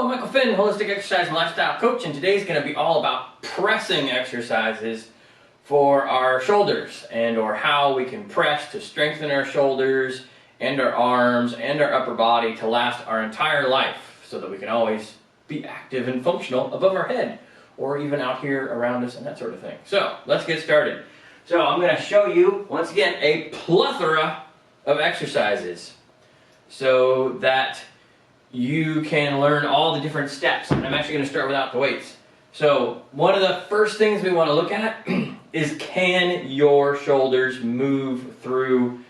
I'm Michael Finn, Holistic Exercise and Lifestyle Coach, and today's going to be all about pressing exercises for our shoulders or how we can press to strengthen our shoulders and our arms and our upper body to last our entire life so that we can always be active and functional above our head or even out here around us and that sort of thing. So let's get started. So I'm going to show you once again a plethora of exercises so that you can learn all the different steps. And I'm actually going to start without the weights. So one of the first things we want to look at is, can your shoulders move through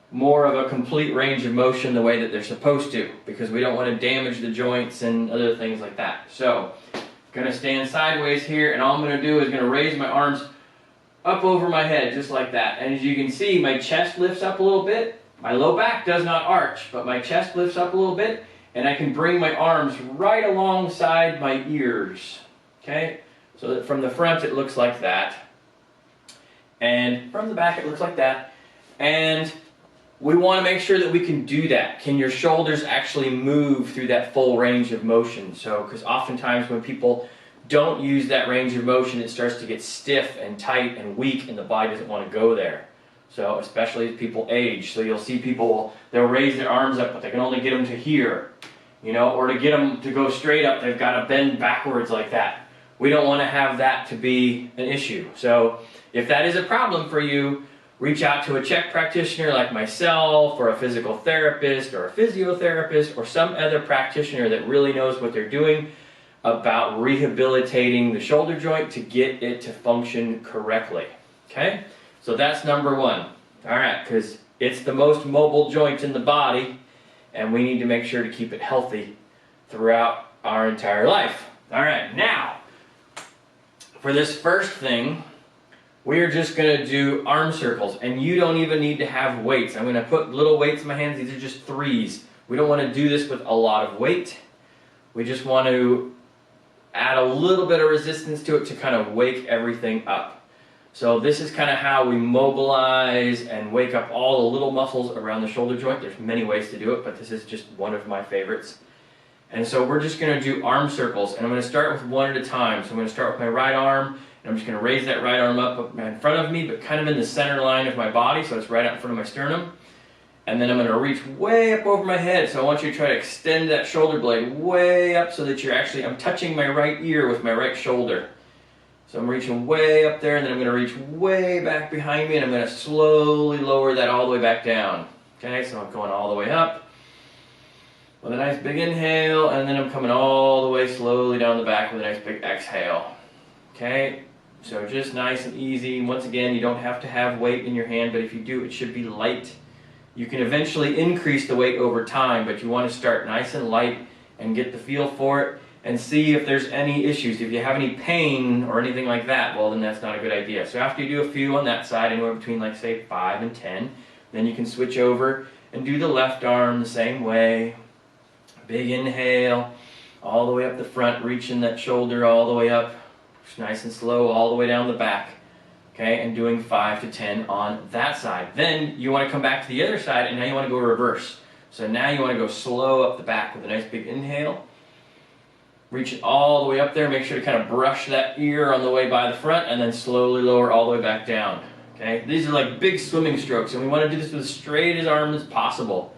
more of a complete range of motion the way that they're supposed to, because we don't want to damage the joints and other things like that. So I'm going to stand sideways here, and all I'm going to do is going to raise my arms up over my head just like that. And as you can see, my chest lifts up a little bit. My low back does not arch, but my chest lifts up a little bit, and I can bring my arms right alongside my ears. Okay, so that from the front it looks like that, and from the back it looks like that. And we want to make sure that we can do that. Can your shoulders actually move through that full range of motion? So, because oftentimes when people don't use that range of motion, it starts to get stiff and tight and weak, and the body doesn't want to go there. So, especially as people age. So you'll see people, they'll raise their arms up, but they can only get them to here. You know, or to get them to go straight up, they've got to bend backwards like that. We don't want to have that to be an issue. So if that is a problem for you, reach out to a CHEK practitioner like myself, or a physical therapist, or a physiotherapist, or some other practitioner that really knows what they're doing about rehabilitating the shoulder joint to get it to function correctly. Okay? So that's number one. All right, because it's the most mobile joint in the body, and we need to make sure to keep it healthy throughout our entire life. All right, now, for this first thing, we're just going to do arm circles, and you don't even need to have weights. I'm going to put little weights in my hands. These are just threes. We don't want to do this with a lot of weight. We just want to add a little bit of resistance to it to kind of wake everything up. So this is kind of how we mobilize and wake up all the little muscles around the shoulder joint. There's many ways to do it, but this is just one of my favorites. And so we're just going to do arm circles, and I'm going to start with one at a time. So I'm going to start with my right arm, and I'm just going to raise that right arm up in front of me, but kind of in the center line of my body, so it's right out in front of my sternum. And then I'm going to reach way up over my head. So I want you to try to extend that shoulder blade way up so that I'm touching my right ear with my right shoulder. So I'm reaching way up there, and then I'm going to reach way back behind me, and I'm going to slowly lower that all the way back down. Okay, so I'm going all the way up with a nice big inhale, and then I'm coming all the way slowly down the back with a nice big exhale. Okay, so just nice and easy. Once again, you don't have to have weight in your hand, but if you do, it should be light. You can eventually increase the weight over time, but you want to start nice and light and get the feel for it. And see if there's any issues. If you have any pain or anything like that, well, then that's not a good idea. So after you do a few on that side, anywhere between like say 5 and 10, then you can switch over and do the left arm the same way. Big inhale, all the way up the front, reaching that shoulder all the way up, just nice and slow, all the way down the back. Okay, and doing 5 to 10 on that side. Then you want to come back to the other side, and now you want to go reverse. So now you want to go slow up the back with a nice big inhale. Reach it all the way up there. Make sure to kind of brush that ear on the way by the front, and then slowly lower all the way back down. Okay, these are like big swimming strokes, and we want to do this with as straight as arm as possible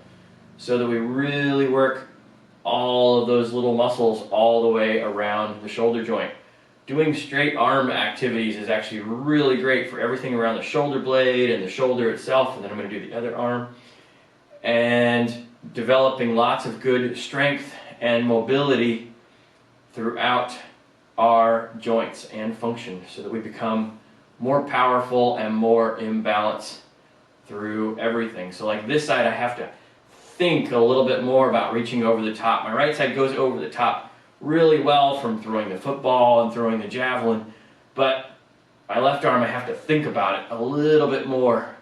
so that we really work all of those little muscles all the way around the shoulder joint. Doing straight arm activities is actually really great for everything around the shoulder blade and the shoulder itself, and then I'm going to do the other arm. And developing lots of good strength and mobility throughout our joints and function so that we become more powerful and more in balance through everything. So like this side, I have to think a little bit more about reaching over the top. My right side goes over the top really well from throwing the football and throwing the javelin, but my left arm, I have to think about it a little bit more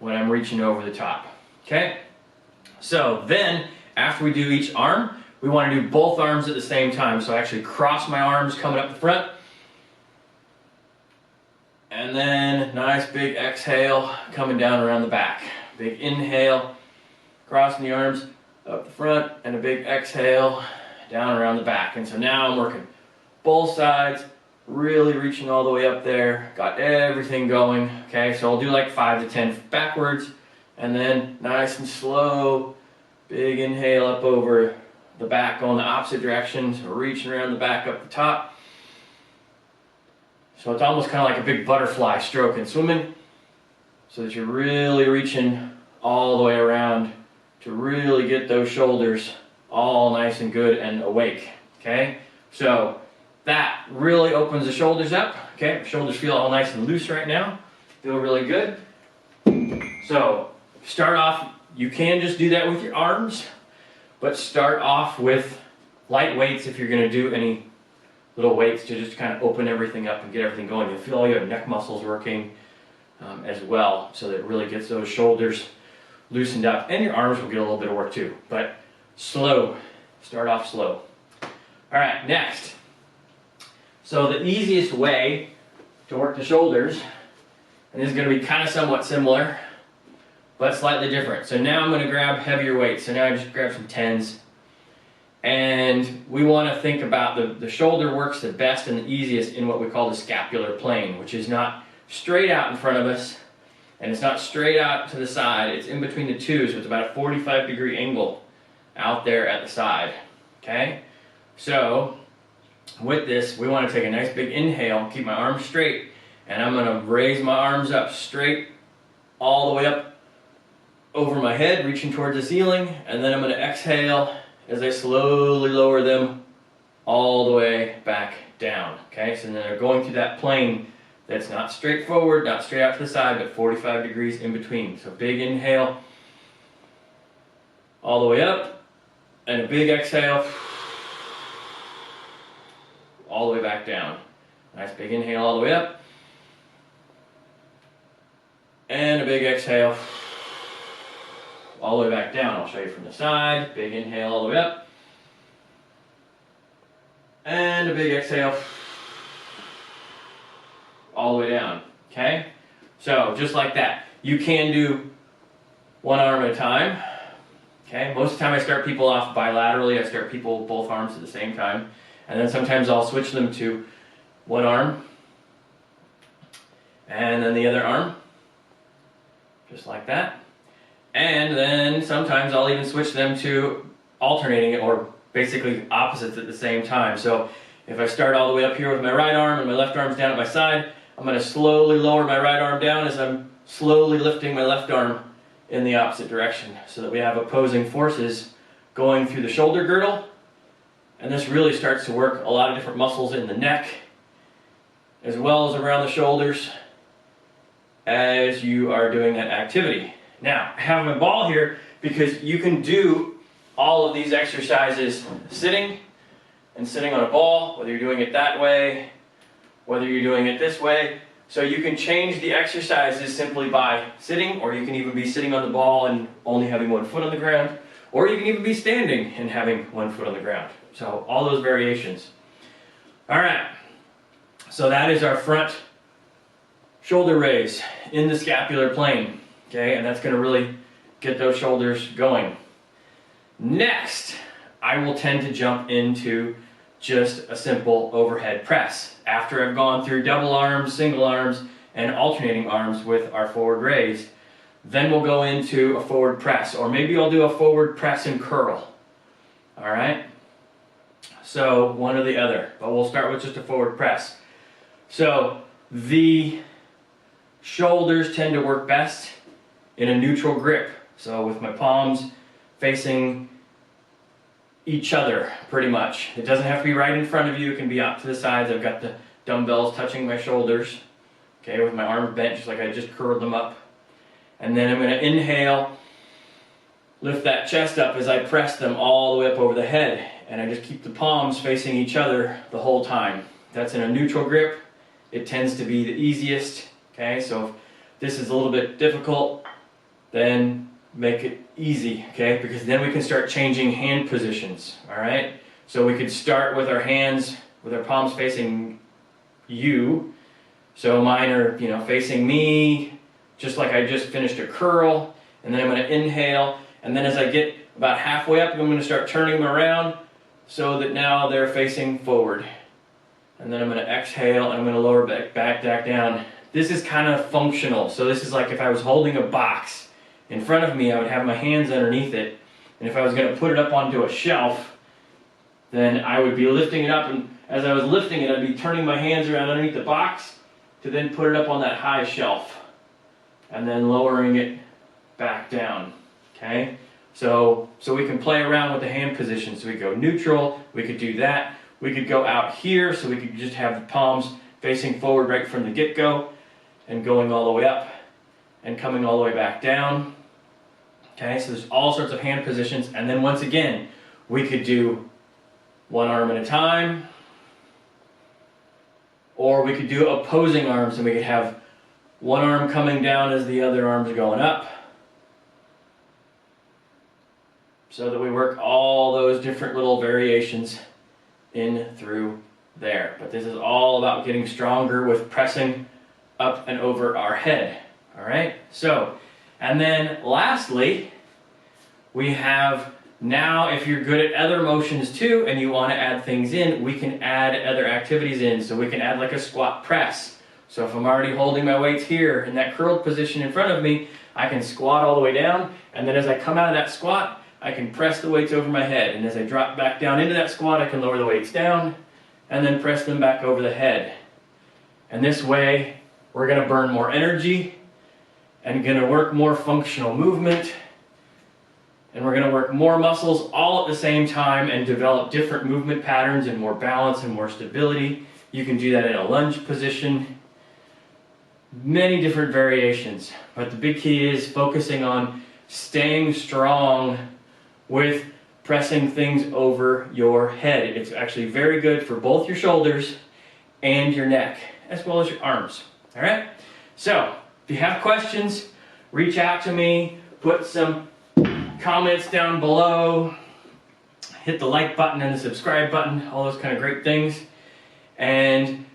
when I'm reaching over the top. Okay? So then, after we do each arm, we want to do both arms at the same time. So I actually cross my arms coming up the front. And then nice big exhale coming down around the back. Big inhale, crossing the arms up the front, and a big exhale down around the back. And so now I'm working both sides, really reaching all the way up there, got everything going. Okay, so I'll do like 5 to 10 backwards, and then nice and slow, big inhale up over the back, going the opposite direction, so reaching around the back up the top. So it's almost kind of like a big butterfly stroke in swimming, so that you're really reaching all the way around to really get those shoulders all nice and good and awake. Okay, so that really opens the shoulders up. Okay, the shoulders feel all nice and loose right now, feel really good. So start off, you can just do that with your arms, but start off with light weights if you're going to do any little weights to just kind of open everything up and get everything going. You'll feel all your neck muscles working as well, so that it really gets those shoulders loosened up, and your arms will get a little bit of work too, but slow. Start off slow. All right, next. So the easiest way to work the shoulders, and this is going to be kind of somewhat similar, but slightly different. So now I'm going to grab heavier weights. So now I just grab some 10s. And we want to think about the shoulder works the best and the easiest in what we call the scapular plane, which is not straight out in front of us, and it's not straight out to the side. It's in between the two, so it's about a 45-degree angle out there at the side. Okay? So with this, we want to take a nice big inhale, keep my arms straight, and I'm going to raise my arms up straight all the way up over my head, reaching towards the ceiling, and then I'm going to exhale as I slowly lower them all the way back down. Okay, so then they're going through that plane that's not straight forward, not straight out to the side, but 45 degrees in between. So big inhale all the way up, and a big exhale all the way back down. Nice big inhale all the way up, and a big exhale all the way back down. I'll show you from the side. Big inhale all the way up, and a big exhale all the way down. Okay, so just like that. You can do one arm at a time. Okay, most of the time I start people off bilaterally. I start people both arms at the same time, and then sometimes I'll switch them to one arm and then the other arm, just like that. And then sometimes I'll even switch them to alternating it, or basically opposites at the same time. So if I start all the way up here with my right arm and my left arm's down at my side, I'm going to slowly lower my right arm down as I'm slowly lifting my left arm in the opposite direction, so that we have opposing forces going through the shoulder girdle. And this really starts to work a lot of different muscles in the neck, as well as around the shoulders, as you are doing that activity. Now, I have my ball here because you can do all of these exercises sitting and sitting on a ball, whether you're doing it that way, whether you're doing it this way. So you can change the exercises simply by sitting, or you can even be sitting on the ball and only having one foot on the ground, or you can even be standing and having one foot on the ground. So all those variations. All right, so that is our front shoulder raise in the scapular plane. Okay, and that's going to really get those shoulders going. Next, I will tend to jump into just a simple overhead press. After I've gone through double arms, single arms, and alternating arms with our forward raise, then we'll go into a forward press, or maybe I'll do a forward press and curl. All right? So one or the other, but we'll start with just a forward press. So the shoulders tend to work best in a neutral grip. So with my palms facing each other, pretty much. It doesn't have to be right in front of you. It can be out to the sides. I've got the dumbbells touching my shoulders, okay, with my arms bent just like I just curled them up. And then I'm going to inhale, lift that chest up as I press them all the way up over the head. And I just keep the palms facing each other the whole time. That's in a neutral grip. It tends to be the easiest, okay? So if this is a little bit difficult, then make it easy, okay? Because then we can start changing hand positions, all right? So we could start with our hands, with our palms facing you. So mine are, facing me, just like I just finished a curl. And then I'm going to inhale. And then as I get about halfway up, I'm going to start turning them around, so that now they're facing forward. And then I'm going to exhale and I'm going to lower back down. This is kind of functional. So this is like if I was holding a box in front of me, I would have my hands underneath it. And if I was going to put it up onto a shelf, then I would be lifting it up. And as I was lifting it, I'd be turning my hands around underneath the box to then put it up on that high shelf. And then lowering it back down. Okay? So we can play around with the hand position. So we go neutral, we could do that. We could go out here, so we could just have the palms facing forward right from the get-go and going all the way up and coming all the way back down. Okay, so there's all sorts of hand positions. And then once again, we could do one arm at a time, or we could do opposing arms, and we could have one arm coming down as the other arms are going up, so that we work all those different little variations in through there. But this is all about getting stronger with pressing up and over our head. All right, so, and then lastly, we have now, if you're good at other motions too and you want to add things in, we can add other activities in. So we can add like a squat press. So if I'm already holding my weights here in that curled position in front of me, I can squat all the way down, and then as I come out of that squat, I can press the weights over my head, and as I drop back down into that squat, I can lower the weights down and then press them back over the head. And this way, we're going to burn more energy and going to work more functional movement, and we're going to work more muscles all at the same time and develop different movement patterns and more balance and more stability. You can do that in a lunge position, many different variations, but the big key is focusing on staying strong with pressing things over your head. It's actually very good for both your shoulders and your neck, as well as your arms. All right? So, if you have questions, reach out to me, put some comments down below, hit the like button and the subscribe button, all those kind of great things. And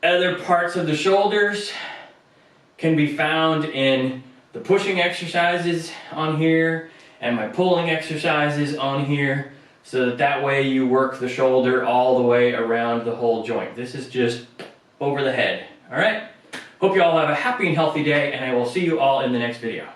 other parts of the shoulders can be found in the pushing exercises on here and my pulling exercises on here, so that way you work the shoulder all the way around the whole joint. This is just over the head. All right? Hope you all have a happy and healthy day, and I will see you all in the next video.